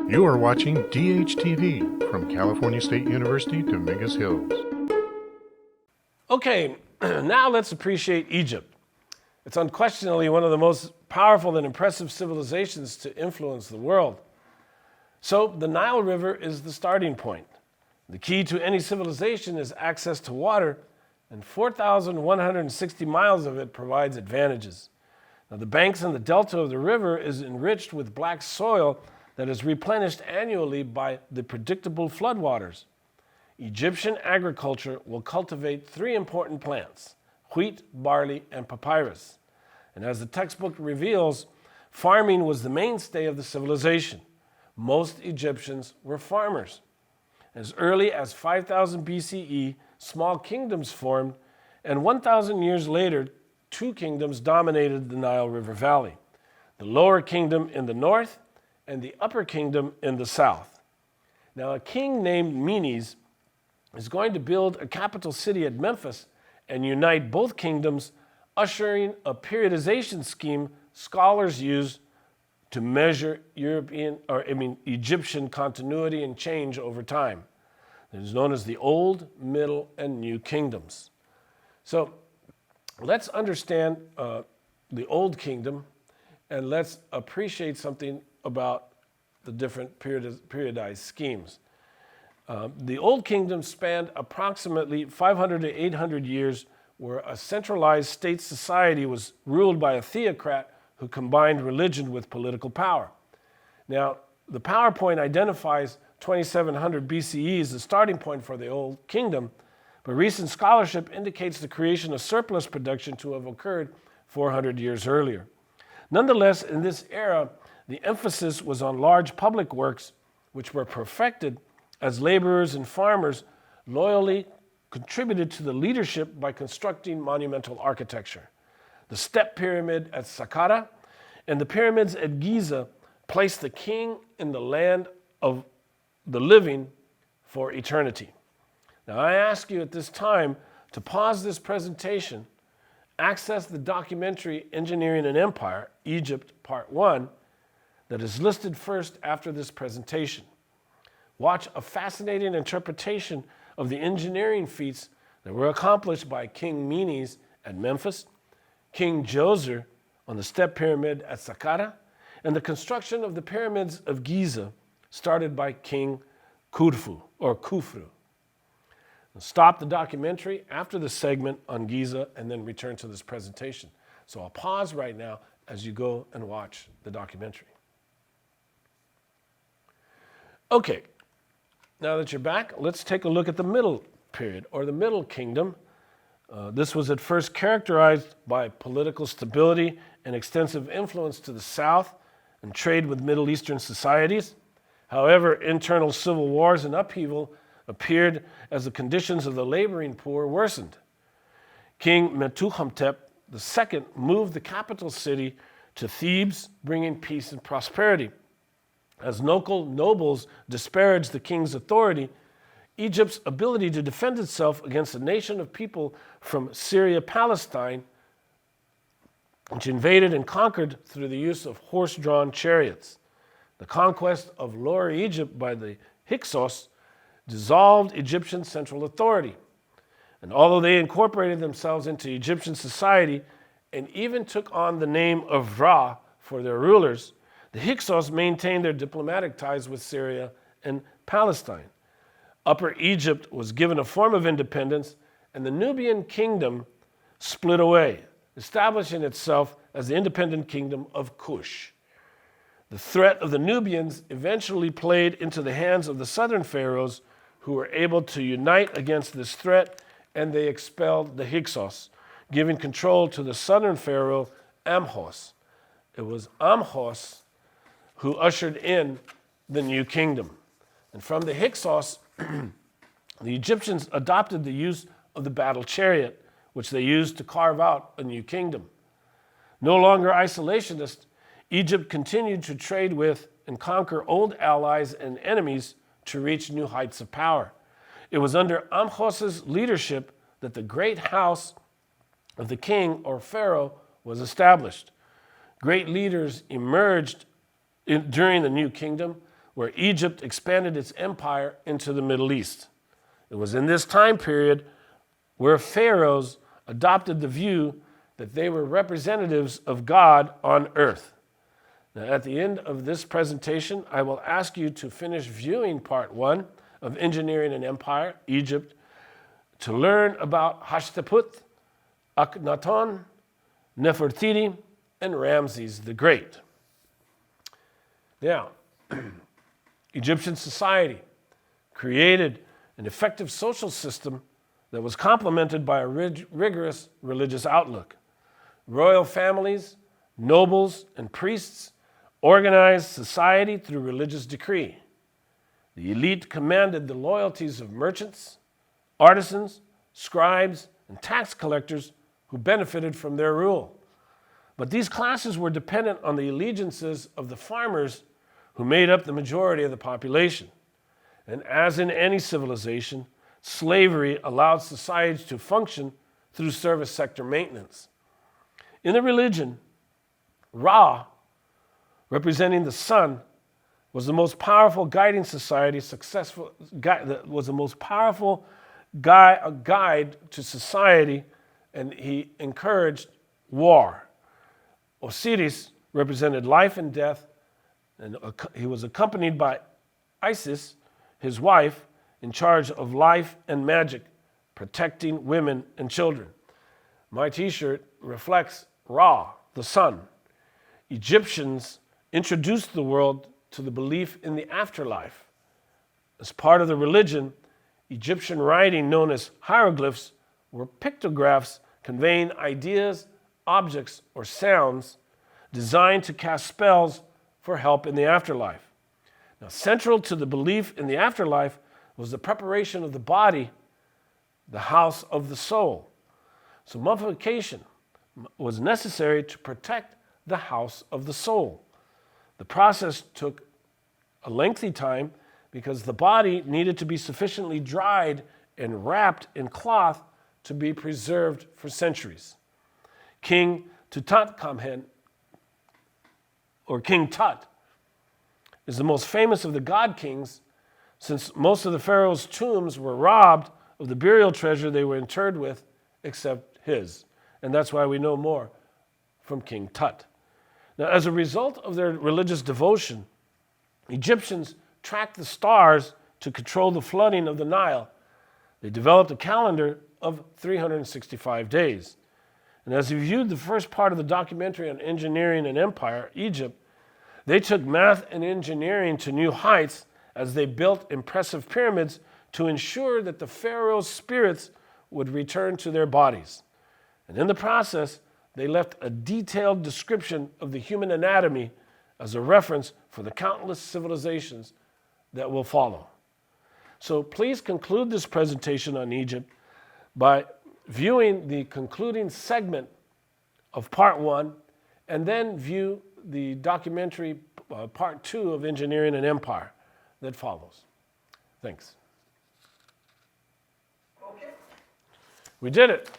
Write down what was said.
You are watching DHTV from California State University, Dominguez Hills. Okay, now let's appreciate Egypt. It's unquestionably one of the most powerful and impressive civilizations to influence the world. So the Nile River is the starting point. The key to any civilization is access to water, and 4,160 miles of it provides advantages. Now, the banks and the delta of the river is enriched with black soil that is replenished annually by the predictable floodwaters. Egyptian agriculture will cultivate three important plants: wheat, barley, and papyrus. And as the textbook reveals, farming was the mainstay of the civilization. Most Egyptians were farmers. As early as 5000 BCE, small kingdoms formed, and 1,000 years later, two kingdoms dominated the Nile River Valley: the Lower Kingdom in the north and the Upper Kingdom in the south. Now, a king named Menes is going to build a capital city at Memphis and unite both kingdoms, ushering a periodization scheme scholars use to measure Egyptian continuity and change over time. It is known as the Old, Middle, and New Kingdoms. So let's understand the Old Kingdom, and let's appreciate something about the different periodized schemes. The Old Kingdom spanned approximately 500 to 800 years, where a centralized state society was ruled by a theocrat who combined religion with political power. Now, the PowerPoint identifies 2700 BCE as the starting point for the Old Kingdom, but recent scholarship indicates the creation of surplus production to have occurred 400 years earlier. Nonetheless, in this era, the emphasis was on large public works, which were perfected as laborers and farmers loyally contributed to the leadership by constructing monumental architecture. The step pyramid at Saqqara and the pyramids at Giza placed the king in the land of the living for eternity. Now, I ask you at this time to pause this presentation, access the documentary Engineering an Empire, Egypt, Part 1, that is listed first after this presentation. Watch a fascinating interpretation of the engineering feats that were accomplished by King Menes at Memphis, King Djoser on the step pyramid at Saqqara, and the construction of the pyramids of Giza started by King Khufu. Stop the documentary after the segment on Giza and then return to this presentation. So I'll pause right now as you go and watch the documentary. Okay, now that you're back, let's take a look at the Middle Period, or the Middle Kingdom. This was at first characterized by political stability and extensive influence to the south and trade with Middle Eastern societies. However, internal civil wars and upheaval appeared as the conditions of the laboring poor worsened. King Mentuhotep II moved the capital city to Thebes, bringing peace and prosperity. As local nobles disparaged the king's authority, Egypt's ability to defend itself against a nation of people from Syria-Palestine, which invaded and conquered through the use of horse-drawn chariots. The conquest of Lower Egypt by the Hyksos dissolved Egyptian central authority. And although they incorporated themselves into Egyptian society and even took on the name of Ra for their rulers, the Hyksos maintained their diplomatic ties with Syria and Palestine. Upper Egypt was given a form of independence, and the Nubian kingdom split away, establishing itself as the independent kingdom of Kush. The threat of the Nubians eventually played into the hands of the southern pharaohs, who were able to unite against this threat, and they expelled the Hyksos, giving control to the southern pharaoh Amhos. It was Amhos who ushered in the new kingdom. And from the Hyksos, the Egyptians adopted the use of the battle chariot, which they used to carve out a new kingdom. No longer isolationist, Egypt continued to trade with and conquer old allies and enemies to reach new heights of power. It was under Amhos's leadership that the great house of the king or pharaoh was established. Great leaders emerged during the New Kingdom, where Egypt expanded its empire into the Middle East. It was in this time period where pharaohs adopted the view that they were representatives of God on earth. Now, at the end of this presentation, I will ask you to finish viewing part 1 of Engineering an Empire, Egypt, to learn about Hashtaput, Akhenaton, Nefertiti, and Ramses the Great. Now, Egyptian society created an effective social system that was complemented by a rigorous religious outlook. Royal families, nobles, and priests organized society through religious decree. The elite commanded the loyalties of merchants, artisans, scribes, and tax collectors who benefited from their rule. But these classes were dependent on the allegiances of the farmers who made up the majority of the population. And as in any civilization, slavery allowed society to function through service sector maintenance. In the religion, Ra, representing the sun, was the most powerful guiding society, was the most powerful guide to society, and he encouraged war. Osiris represented life and death, and he was accompanied by Isis, his wife, in charge of life and magic, protecting women and children. My t-shirt reflects Ra, the sun. Egyptians introduced the world to the belief in the afterlife. As part of the religion, Egyptian writing known as hieroglyphs were pictographs conveying ideas, objects, or sounds designed to cast spells for help in the afterlife. Now, central to the belief in the afterlife was the preparation of the body, the house of the soul. So mummification was necessary to protect the house of the soul. The process took a lengthy time because the body needed to be sufficiently dried and wrapped in cloth to be preserved for centuries. King Tutankhamen, or King Tut, is the most famous of the god kings, since most of the pharaoh's tombs were robbed of the burial treasure they were interred with, except his. And that's why we know more from King Tut. Now, as a result of their religious devotion, Egyptians tracked the stars to control the flooding of the Nile. They developed a calendar of 365 days. And as we viewed the first part of the documentary on Engineering an Empire, Egypt, they took math and engineering to new heights as they built impressive pyramids to ensure that the pharaoh's spirits would return to their bodies. And in the process, they left a detailed description of the human anatomy as a reference for the countless civilizations that will follow. So please conclude this presentation on Egypt by viewing the concluding segment of part 1, and then view the documentary part 2 of Engineering an Empire that follows. Thanks. Okay. We did it.